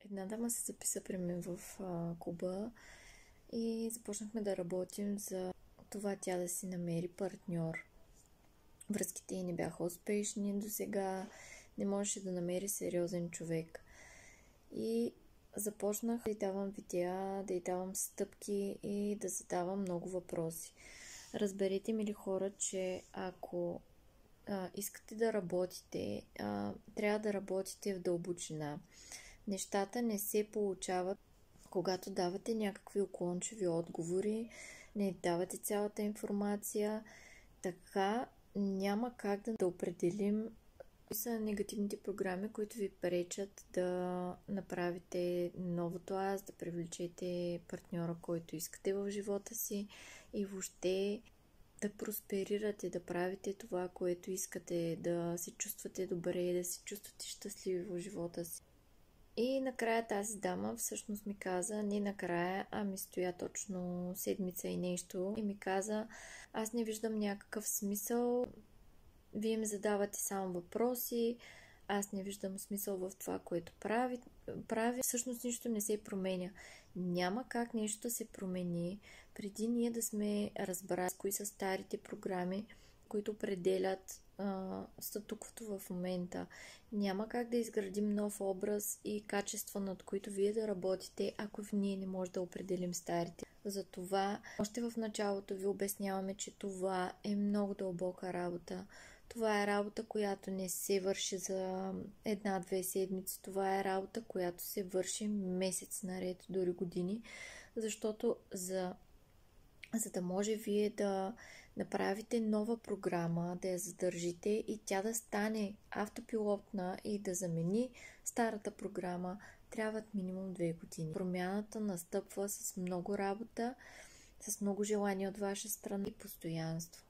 Една дама се записа при мен в клуба и започнахме да работим за това тя да си намери партньор. Връзките й не бяха успешни до сега, не можеше да намери сериозен човек. И започнах да й давам видеа, да й давам стъпки и да задавам много въпроси. Разберете, мили хора, че ако искате да работите, трябва да работите в дълбочина. Нещата не се получават, когато давате някакви уклончиви отговори, не давате цялата информация. Така няма как да определим кои са негативните програми, които ви пречат да направите новото аз, да привлечете партньора, който искате в живота си и въобще да просперирате, да правите това, което искате, да се чувствате добре, да се чувствате щастливи в живота си. И накрая тази дама всъщност ми каза, не накрая, ми стоя точно седмица и нещо и ми каза, аз не виждам някакъв смисъл, вие ми задавате само въпроси, аз не виждам смисъл в това, което прави. Всъщност нищо не се променя. Няма как нещо да се промени, преди ние да сме разбрали кои са старите програми, които определят статуквото в момента. Няма как да изградим нов образ и качества, над които вие да работите, ако ние не можем да определим старите. Затова още в началото ви обясняваме, че това е много дълбока работа. Това е работа, която не се върши за една-две седмици. Това е работа, която се върши месец наред, дори години, защото за да може вие да направите нова програма, да я задържите и тя да стане автопилотна и да замени старата програма, трябват минимум 2 години. Промяната настъпва с много работа, с много желание от ваша страна и постоянство.